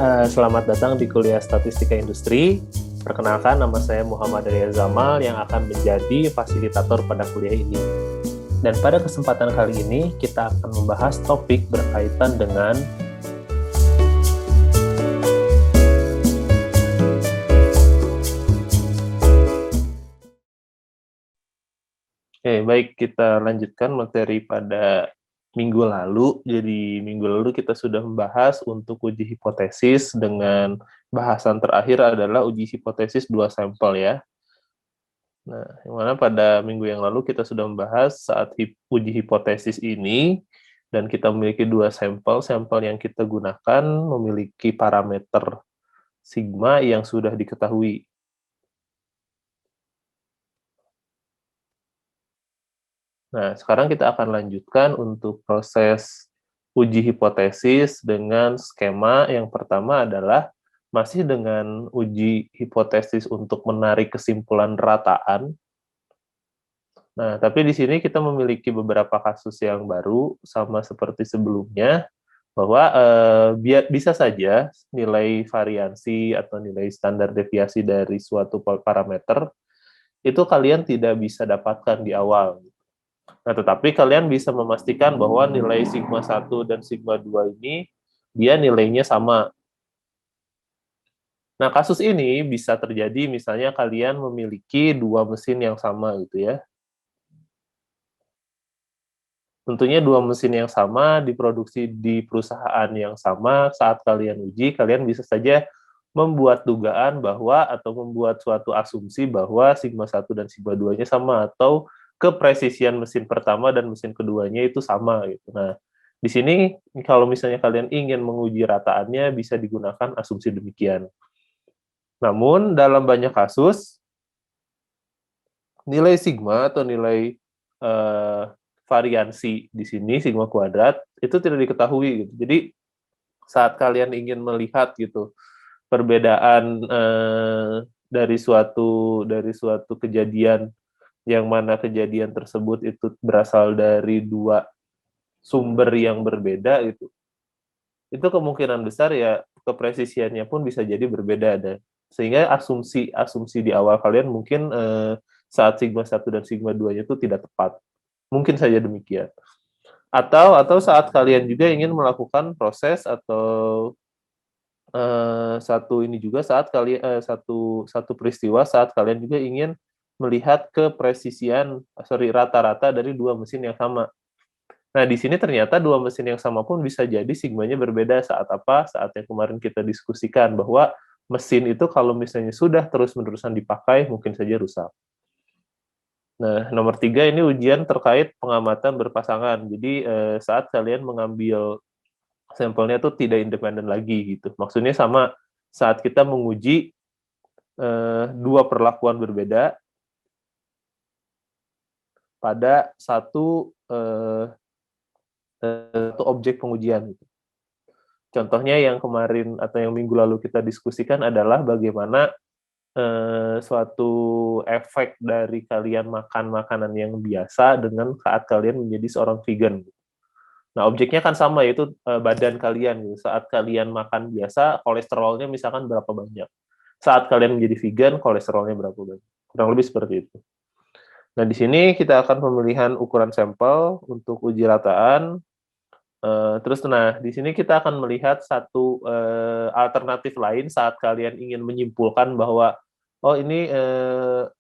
Selamat datang di kuliah Statistika Industri. Perkenalkan, nama saya Muhammad Arya Zamal yang akan menjadi fasilitator pada kuliah ini. Dan pada kesempatan kali ini, kita akan membahas topik berkaitan dengan baik, kita lanjutkan materi pada minggu lalu. Jadi minggu lalu kita sudah membahas untuk uji hipotesis dengan bahasan terakhir adalah uji hipotesis 2 sampel ya. Nah, yang mana pada minggu yang lalu kita sudah membahas saat uji hipotesis ini, dan kita memiliki 2 sampel. Sampel yang kita gunakan memiliki parameter sigma yang sudah diketahui. Nah, sekarang kita akan lanjutkan untuk proses uji hipotesis dengan skema yang pertama adalah masih dengan uji hipotesis untuk menarik kesimpulan rataan. Nah, tapi di sini kita memiliki beberapa kasus yang baru, sama seperti sebelumnya, bahwa bisa saja nilai variansi atau nilai standar deviasi dari suatu parameter itu kalian tidak bisa dapatkan di awal. Nah, tetapi kalian bisa memastikan bahwa nilai sigma 1 dan sigma 2 ini dia nilainya sama. Nah, kasus ini bisa terjadi misalnya kalian memiliki 2 mesin yang sama gitu ya. Tentunya 2 mesin yang sama diproduksi di perusahaan yang sama. Saat kalian uji, kalian bisa saja membuat dugaan bahwa atau membuat suatu asumsi bahwa sigma 1 dan sigma 2-nya sama, atau kepresisian mesin pertama dan mesin keduanya itu sama gitu. Nah, di sini kalau misalnya kalian ingin menguji rataannya bisa digunakan asumsi demikian. Namun dalam banyak kasus nilai sigma atau nilai variansi di sini sigma kuadrat itu tidak diketahui gitu. Jadi saat kalian ingin melihat gitu perbedaan dari suatu kejadian yang mana kejadian tersebut itu berasal dari 2 sumber yang berbeda gitu, itu kemungkinan besar ya kepresisiannya pun bisa jadi berbeda, dan sehingga asumsi di awal kalian mungkin saat sigma 1 dan sigma 2-nya itu tidak tepat. Mungkin saja demikian. Atau saat kalian juga ingin melakukan proses atau satu peristiwa saat kalian juga ingin melihat kepresisian rata-rata dari 2 mesin yang sama. Nah, di sini ternyata 2 mesin yang sama pun bisa jadi sigmanya berbeda saat apa? Saat yang kemarin kita diskusikan bahwa mesin itu kalau misalnya sudah terus-menerusan dipakai mungkin saja rusak. Nah, nomor 3 ini ujian terkait pengamatan berpasangan. Jadi saat kalian mengambil sampelnya itu tidak independen lagi gitu. Maksudnya sama saat kita menguji 2 perlakuan berbeda pada satu objek pengujian. Contohnya yang kemarin atau yang minggu lalu kita diskusikan adalah bagaimana suatu efek dari kalian makan makanan yang biasa dengan saat kalian menjadi seorang vegan. Nah, objeknya kan sama, yaitu badan kalian. Gitu. Saat kalian makan biasa, kolesterolnya misalkan berapa banyak. Saat kalian menjadi vegan, kolesterolnya berapa banyak. Kurang lebih seperti itu. Nah, di sini kita akan pemilihan ukuran sampel untuk uji rataan. Terus, nah, di sini kita akan melihat satu alternatif lain saat kalian ingin menyimpulkan bahwa oh ini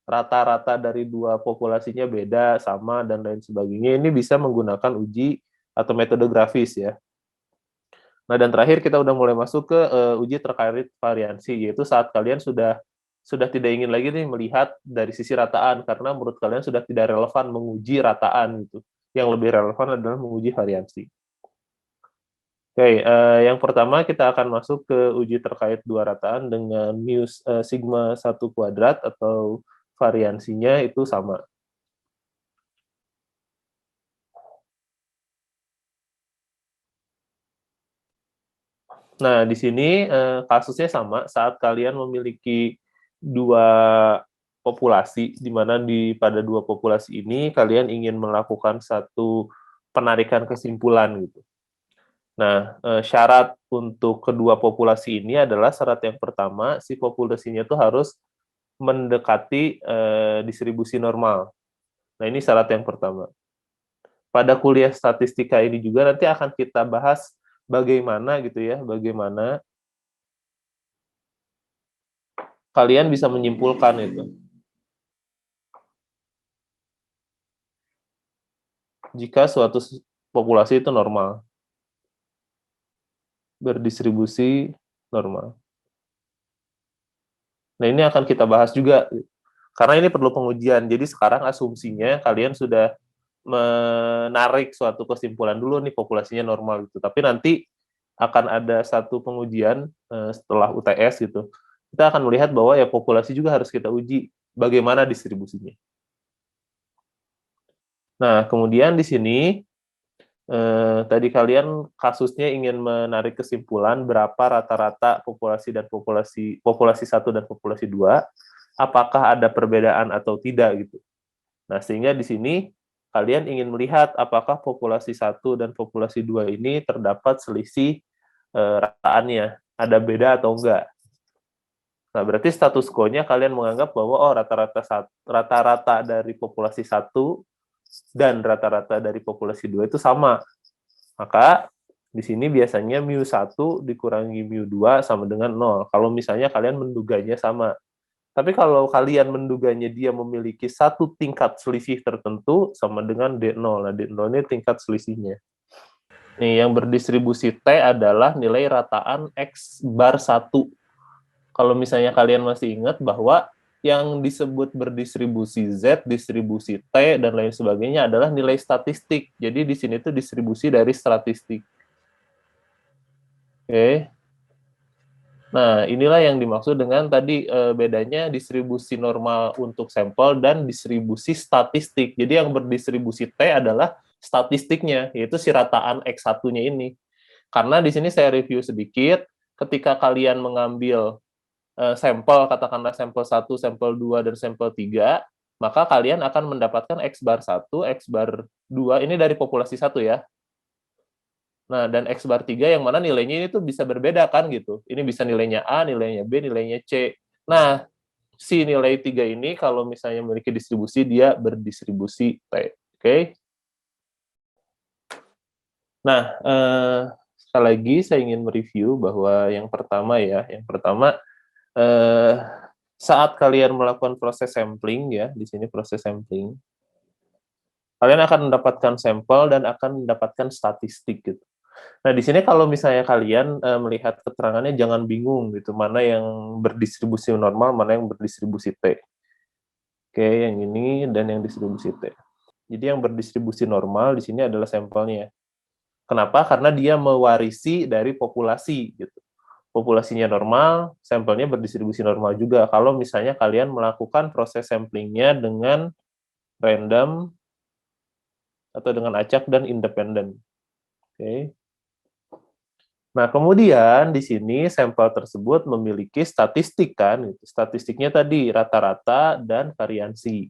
rata-rata dari 2 populasinya beda, sama, dan lain sebagainya. Ini bisa menggunakan uji atau metode grafis ya. Nah, dan terakhir kita udah mulai masuk ke uji terkait variansi, yaitu saat kalian sudah tidak ingin lagi nih melihat dari sisi rataan, karena menurut kalian sudah tidak relevan menguji rataan gitu. Yang lebih relevan adalah menguji variansi. Oke, yang pertama kita akan masuk ke uji terkait 2 rataan dengan sigma 1 kuadrat atau variansinya itu sama. Nah, di sini kasusnya sama saat kalian memiliki 2 populasi, di mana pada 2 populasi ini kalian ingin melakukan satu penarikan kesimpulan gitu. Nah, syarat untuk kedua populasi ini adalah syarat yang pertama, si populasinya itu harus mendekati distribusi normal. Nah, ini syarat yang pertama. Pada kuliah statistika ini juga nanti akan kita bahas bagaimana gitu ya, bagaimana kalian bisa menyimpulkan itu. Jika suatu populasi itu normal, berdistribusi normal. Nah, ini akan kita bahas juga. Karena ini perlu pengujian. Jadi sekarang asumsinya kalian sudah menarik suatu kesimpulan dulu nih populasinya normal gitu. Tapi nanti akan ada satu pengujian setelah UTS gitu. Kita akan melihat bahwa ya populasi juga harus kita uji bagaimana distribusinya. Nah, kemudian di sini tadi kalian kasusnya ingin menarik kesimpulan berapa rata-rata populasi dan populasi 1 dan populasi 2, apakah ada perbedaan atau tidak gitu. Nah, sehingga di sini kalian ingin melihat apakah populasi 1 dan populasi 2 ini terdapat selisih rataannya, ada beda atau enggak. Nah, berarti status quo-nya kalian menganggap bahwa oh rata-rata dari populasi 1 dan rata-rata dari populasi 2 itu sama. Maka di sini biasanya mu1 dikurangi mu2 sama dengan 0. Kalau misalnya kalian menduganya sama. Tapi kalau kalian menduganya dia memiliki satu tingkat selisih tertentu sama dengan D0. Nah, D0 ini tingkat selisihnya. Nih, yang berdistribusi T adalah nilai rataan X bar 1. Kalau misalnya kalian masih ingat bahwa yang disebut berdistribusi Z, distribusi T, dan lain sebagainya adalah nilai statistik. Jadi di sini tuh distribusi dari statistik. Oke. Nah, inilah yang dimaksud dengan tadi bedanya distribusi normal untuk sampel dan distribusi statistik. Jadi yang berdistribusi T adalah statistiknya, yaitu si rataan X1-nya ini. Karena di sini saya review sedikit, ketika kalian mengambil sampel, katakanlah sampel 1, sampel 2, dan sampel 3, maka kalian akan mendapatkan X bar 1, X bar 2, ini dari populasi 1 ya. Nah, dan X bar 3 yang mana nilainya ini tuh bisa berbeda kan gitu. Ini bisa nilainya A, nilainya B, nilainya C. Nah, si nilai 3 ini kalau misalnya memiliki distribusi, dia berdistribusi T. Oke? Nah, sekali lagi saya ingin mereview bahwa yang pertama ya, eh, saat kalian melakukan proses sampling ya, di sini proses sampling, kalian akan mendapatkan sampel dan akan mendapatkan statistik gitu. Nah, di sini kalau misalnya kalian melihat keterangannya jangan bingung gitu, mana yang berdistribusi normal, mana yang berdistribusi T. Oke, yang ini dan yang distribusi T. Jadi yang berdistribusi normal di sini adalah sampelnya. Kenapa? Karena dia mewarisi dari populasi gitu. Populasinya normal, sampelnya berdistribusi normal juga. Kalau misalnya kalian melakukan proses samplingnya dengan random atau dengan acak dan independen. Oke. Nah, kemudian di sini sampel tersebut memiliki statistik kan, gitu. Statistiknya tadi rata-rata dan variansi.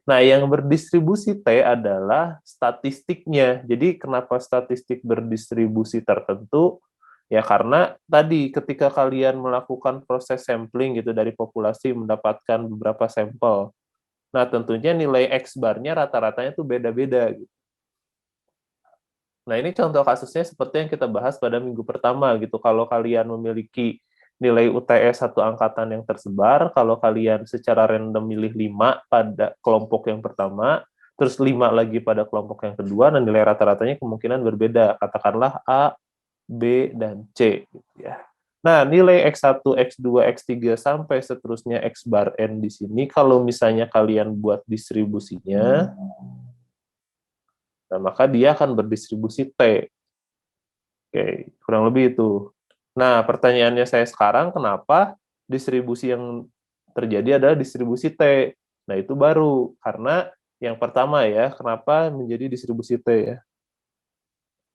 Nah, yang berdistribusi T adalah statistiknya. Jadi kenapa statistik berdistribusi tertentu? Ya karena tadi ketika kalian melakukan proses sampling gitu dari populasi mendapatkan beberapa sampel. Nah, tentunya nilai X bar-nya rata-ratanya itu beda-beda gitu. Nah, ini contoh kasusnya seperti yang kita bahas pada minggu pertama gitu. Kalau kalian memiliki nilai UTS satu angkatan yang tersebar, kalau kalian secara random milih 5 pada kelompok yang pertama, terus 5 lagi pada kelompok yang kedua, dan nilai rata-ratanya kemungkinan berbeda. Katakanlah A, B, dan C. Gitu ya. Nah, nilai X1, X2, X3, sampai seterusnya X bar N di sini, kalau misalnya kalian buat distribusinya, nah, maka dia akan berdistribusi T. Oke, kurang lebih itu. Nah, pertanyaannya saya sekarang, kenapa distribusi yang terjadi adalah distribusi T? Nah, itu baru. Karena yang pertama ya, kenapa menjadi distribusi T ya?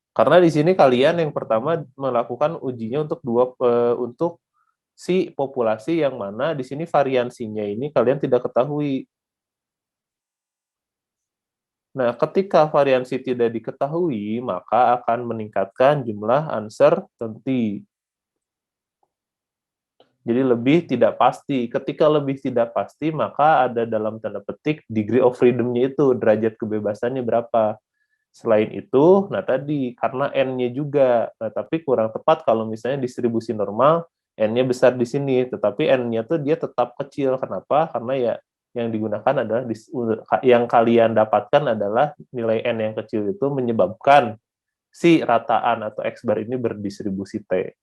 Karena di sini kalian yang pertama melakukan ujinya untuk si populasi yang mana di sini variansinya ini kalian tidak ketahui. Nah, ketika variansi tidak diketahui, maka akan meningkatkan jumlah uncertainty. Jadi lebih tidak pasti. Ketika lebih tidak pasti, maka ada dalam tanda petik degree of freedom-nya itu, derajat kebebasannya berapa. Selain itu, nah tadi, karena N-nya juga, nah tapi kurang tepat kalau misalnya distribusi normal, N-nya besar di sini, tetapi N-nya tuh dia tetap kecil. Kenapa? Karena ya yang digunakan adalah, yang kalian dapatkan adalah nilai N yang kecil itu menyebabkan si rataan atau X bar ini berdistribusi T.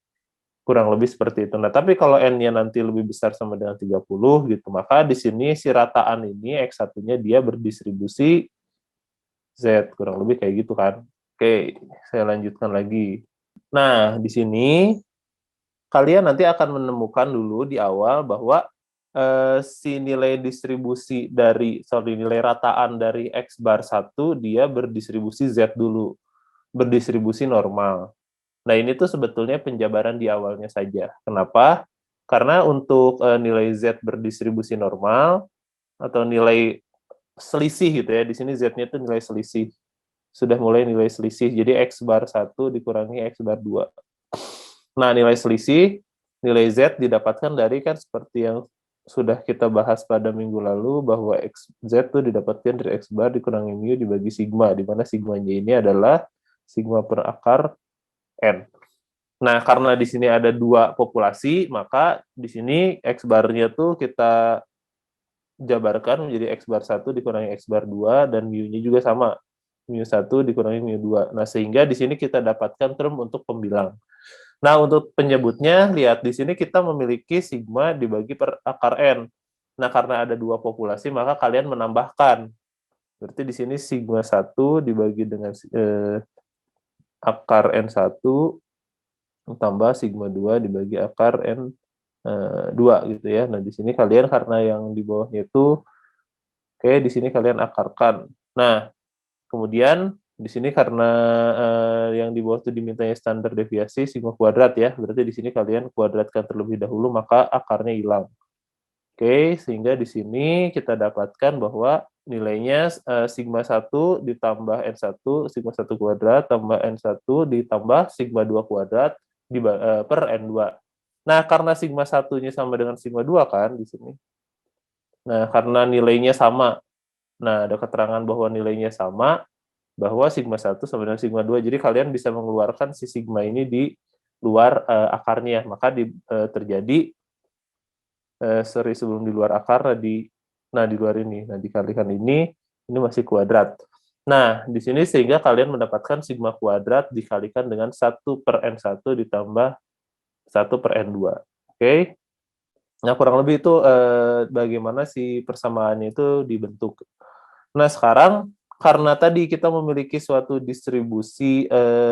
Kurang lebih seperti itu. Nah, tapi kalau N-nya nanti lebih besar sama dengan 30 gitu, maka di sini si rataan ini X1-nya dia berdistribusi Z, kurang lebih kayak gitu kan. Oke, saya lanjutkan lagi. Nah, di sini kalian nanti akan menemukan dulu di awal bahwa si nilai distribusi nilai rataan dari X bar 1 dia berdistribusi Z dulu, berdistribusi normal. Nah, ini tuh sebetulnya penjabaran di awalnya saja. Kenapa? Karena untuk nilai Z berdistribusi normal atau nilai selisih gitu ya, di sini Z-nya itu nilai selisih. Sudah mulai nilai selisih, jadi X bar 1 dikurangi X bar 2. Nah, nilai selisih, nilai Z didapatkan dari kan seperti yang sudah kita bahas pada minggu lalu, bahwa Z itu didapatkan dari X bar dikurangi mu dibagi sigma, di mana sigmanya ini adalah sigma per akar N. Nah, karena di sini ada dua populasi, maka di sini X bar-nya tuh kita jabarkan menjadi X bar 1 dikurangi X bar 2, dan mu-nya juga sama, mu 1 dikurangi mu 2. Nah, sehingga di sini kita dapatkan term untuk pembilang. Nah, untuk penyebutnya, lihat di sini kita memiliki sigma dibagi per akar N. Nah, karena ada dua populasi, maka kalian menambahkan. Berarti di sini sigma 1 dibagi dengan akar N1 tambah sigma 2 dibagi akar N2 gitu ya. Nah, di sini kalian karena yang di bawahnya itu, oke, di sini kalian akarkan. Nah, kemudian di sini karena yang di bawah itu dimintanya standar deviasi sigma kuadrat ya, berarti di sini kalian kuadratkan terlebih dahulu, maka akarnya hilang. Oke, sehingga di sini kita dapatkan bahwa nilainya sigma 1 ditambah N1, sigma 1 kuadrat tambah N1 ditambah sigma 2 kuadrat per N2. Nah, karena sigma 1-nya sama dengan sigma 2 kan di sini. Nah, karena nilainya sama. Nah, ada keterangan bahwa nilainya sama, bahwa sigma 1 sama dengan sigma 2. Jadi kalian bisa mengeluarkan si sigma ini di luar akarnya. Maka terjadi sebelum di luar akar, di luar ini. Nah, dikalikan ini masih kuadrat. Nah, di sini sehingga kalian mendapatkan sigma kuadrat dikalikan dengan 1 per N1 ditambah 1 per N2. Oke? Nah, kurang lebih itu bagaimana si persamaannya itu dibentuk. Nah, sekarang karena tadi kita memiliki suatu distribusi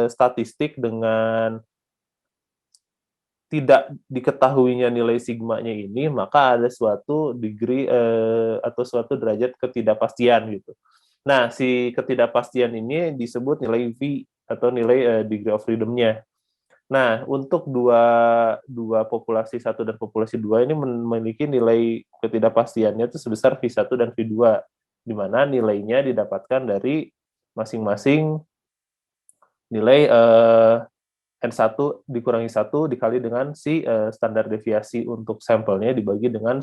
statistik dengan tidak diketahuinya nilai sigmanya ini, maka ada suatu degree atau suatu derajat ketidakpastian gitu. Nah, si ketidakpastian ini disebut nilai V atau nilai degree of freedom-nya. Nah, untuk dua populasi 1 dan populasi 2 ini memiliki nilai ketidakpastiannya itu sebesar V1 dan V2, di mana nilainya didapatkan dari masing-masing nilai N1 dikurangi 1 dikali dengan si standar deviasi untuk sampelnya dibagi dengan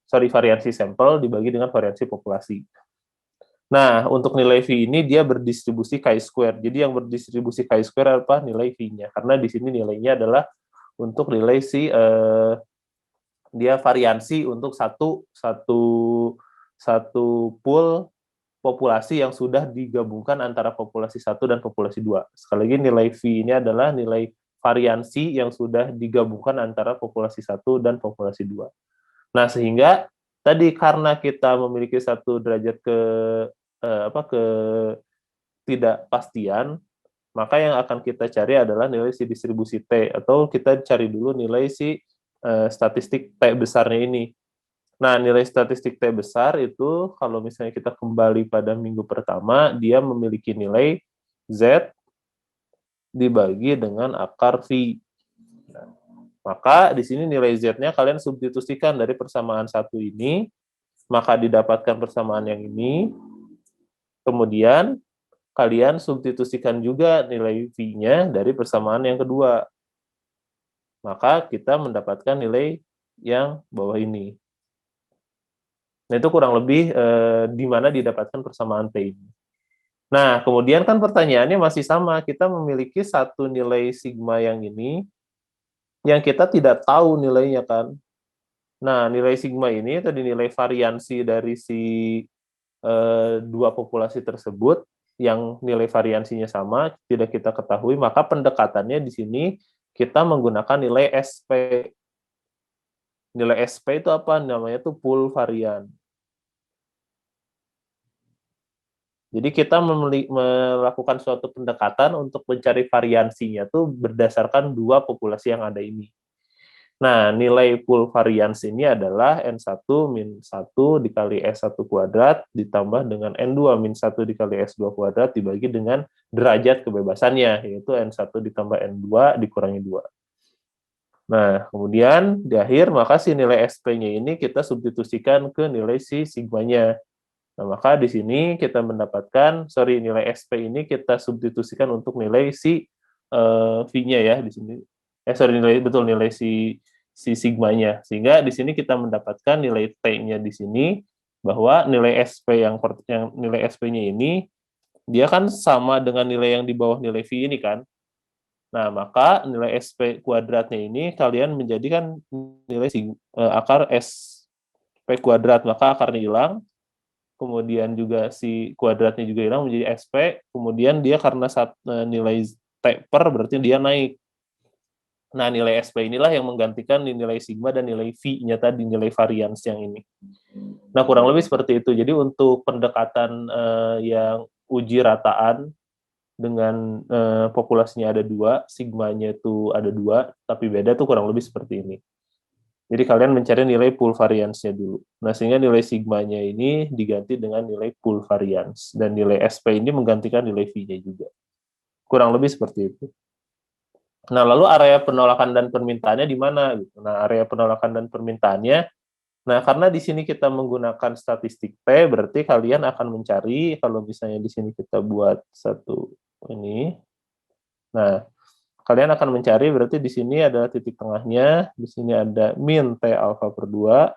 variansi sampel dibagi dengan variansi populasi. Nah, untuk nilai V ini dia berdistribusi chi-square. Jadi yang berdistribusi chi-square apa? Nilai V-nya. Karena di sini nilainya adalah untuk nilai si dia variansi untuk satu pool populasi yang sudah digabungkan antara populasi 1 dan populasi 2. Sekali lagi nilai V ini adalah nilai variansi yang sudah digabungkan antara populasi 1 dan populasi 2. Nah, sehingga tadi karena kita memiliki satu derajat ketidakpastian, maka yang akan kita cari adalah nilai si distribusi T, atau kita cari dulu nilai si statistik T besarnya ini. Nah, nilai statistik T besar itu kalau misalnya kita kembali pada minggu pertama, dia memiliki nilai Z dibagi dengan akar V. Nah, maka di sini nilai Z-nya kalian substitusikan dari persamaan 1 ini, maka didapatkan persamaan yang ini, Kemudian kalian substitusikan juga nilai V-nya dari persamaan yang kedua. Maka kita mendapatkan nilai yang bawah ini. Nah, itu kurang lebih di mana didapatkan persamaan P ini. Nah, kemudian kan pertanyaannya masih sama. Kita memiliki satu nilai sigma yang ini, yang kita tidak tahu nilainya kan. Nah, nilai sigma ini tadi nilai variansi dari si dua populasi tersebut, yang nilai variansinya sama, tidak kita ketahui, maka pendekatannya di sini kita menggunakan nilai SP. Nilai SP itu apa? Namanya itu pool varian. Jadi kita melakukan suatu pendekatan untuk mencari variansinya tuh berdasarkan dua populasi yang ada ini. Nah, nilai pool varians ini adalah N1 min 1 dikali S1 kuadrat ditambah dengan N2 min 1 dikali S2 kuadrat dibagi dengan derajat kebebasannya, yaitu N1 ditambah N2 dikurangi 2. Nah, kemudian di akhir, maka si nilai SP-nya ini kita substitusikan ke nilai si sigmanya. Nah, maka di sini kita mendapatkan, nilai SP ini kita substitusikan untuk nilai si V-nya ya di sini. Nilai si sigmanya. Sehingga di sini kita mendapatkan nilai T-nya di sini, bahwa nilai SP yang nilai SP-nya ini, dia kan sama dengan nilai yang di bawah nilai V ini kan. Nah, maka nilai SP kuadratnya ini kalian menjadikan nilai akar SP kuadrat, maka akarnya hilang, kemudian juga si kuadratnya juga hilang menjadi SP, kemudian dia karena nilai taper berarti dia naik. Nah, nilai SP inilah yang menggantikan nilai sigma dan nilai V-nya tadi, nilai varians yang ini. Nah, kurang lebih seperti itu. Jadi untuk pendekatan yang uji rataan dengan populasinya ada 2, sigmanya itu ada 2, tapi beda tuh kurang lebih seperti ini. Jadi kalian mencari nilai pool variance-nya dulu. Nah, sehingga nilai sigmanya ini diganti dengan nilai pool variance. Dan nilai SP ini menggantikan nilai V-nya juga. Kurang lebih seperti itu. Nah, lalu area penolakan dan permintaannya di mana? Nah, area penolakan dan permintaannya, nah, karena di sini kita menggunakan statistik T, berarti kalian akan mencari, kalau misalnya di sini kita buat satu ini, nah, kalian akan mencari berarti di sini ada titik tengahnya, di sini ada min T alfa per 2,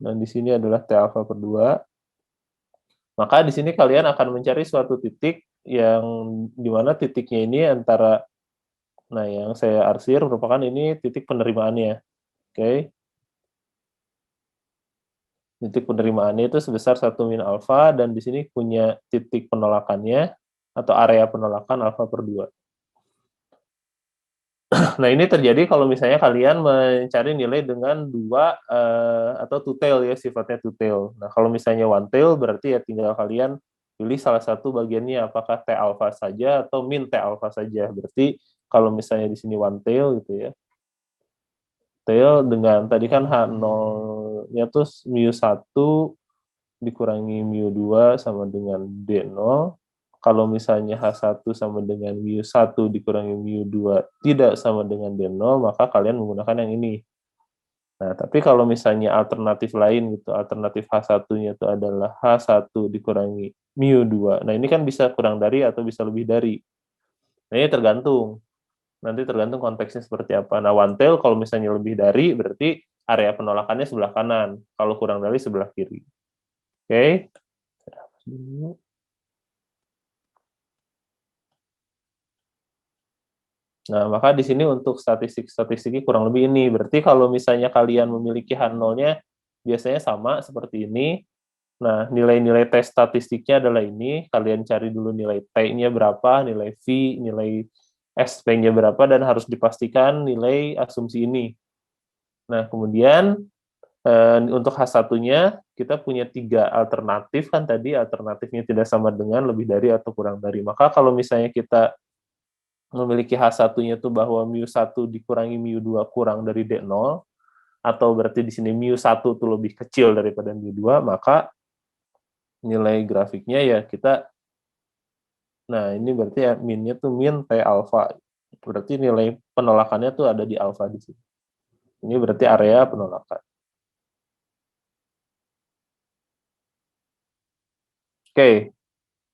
dan di sini adalah T alfa per 2. Maka di sini kalian akan mencari suatu titik yang dimana titiknya ini antara, nah yang saya arsir merupakan ini titik penerimaannya. Oke. Titik penerimaannya itu sebesar 1 min alfa, dan di sini punya titik penolakannya, atau area penolakan alfa per 2. Nah, ini terjadi kalau misalnya kalian mencari nilai dengan atau two tail ya, sifatnya two tail. Nah, kalau misalnya one tail berarti ya tinggal kalian pilih salah satu bagiannya, apakah T alpha saja atau min T alpha saja. Berarti kalau misalnya di sini one tail gitu ya. Tail dengan tadi kan H0-nya tuh mu1 dikurangi mu2 sama dengan D0. Kalau misalnya H1 sama dengan mu1 dikurangi mu2 tidak sama dengan D0, maka kalian menggunakan yang ini. Nah, tapi kalau misalnya alternatif lain gitu, alternatif H1-nya itu adalah H1 dikurangi mu2. Nah, ini kan bisa kurang dari atau bisa lebih dari. Nah, ini tergantung. Nanti tergantung konteksnya seperti apa. Nah, one tail kalau misalnya lebih dari, berarti area penolakannya sebelah kanan. Kalau kurang dari, sebelah kiri. Oke? Nah, maka di sini untuk statistik-statistiknya kurang lebih ini. Berarti kalau misalnya kalian memiliki H0-nya biasanya sama seperti ini. Nah, nilai-nilai tes statistiknya adalah ini. Kalian cari dulu nilai T-nya berapa, nilai V, nilai SP-nya berapa, dan harus dipastikan nilai asumsi ini. Nah, kemudian untuk H1-nya kita punya 3 alternatif kan tadi, alternatifnya tidak sama dengan, lebih dari, atau kurang dari. Maka kalau misalnya kita memiliki H1-nya itu bahwa mu1 dikurangi mu2 kurang dari D0, atau berarti di sini mu1 itu lebih kecil daripada mu2, maka nilai grafiknya ya kita, nah ini berarti ya minnya tuh min T alfa. Berarti nilai penolakannya tuh ada di alfa di sini. Ini berarti area penolakan. Oke,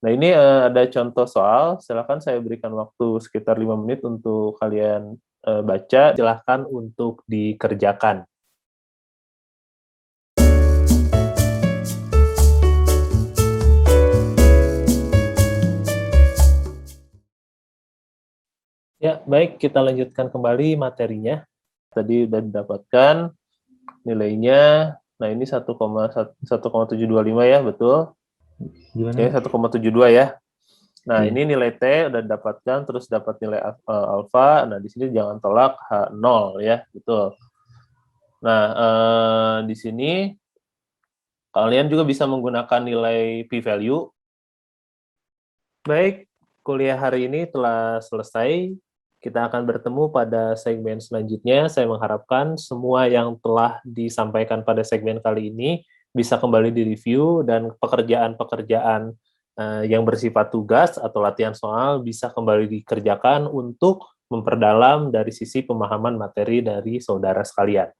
Nah, ini ada contoh soal, silakan saya berikan waktu sekitar 5 menit untuk kalian baca, silahkan untuk dikerjakan. Ya, baik, kita lanjutkan kembali materinya. Tadi udah didapatkan nilainya, nah ini 1,725 ya, betul? Gimana? Ya, 1,72 ya. Nah, Iya. ini nilai T udah didapatkan, terus dapat nilai alfa. Nah, di sini jangan tolak H0 ya, betul. Nah, di sini kalian juga bisa menggunakan nilai p-value. Baik, kuliah hari ini telah selesai. Kita akan bertemu pada segmen selanjutnya. Saya mengharapkan semua yang telah disampaikan pada segmen kali ini bisa kembali direview dan pekerjaan-pekerjaan yang bersifat tugas atau latihan soal bisa kembali dikerjakan untuk memperdalam dari sisi pemahaman materi dari saudara sekalian.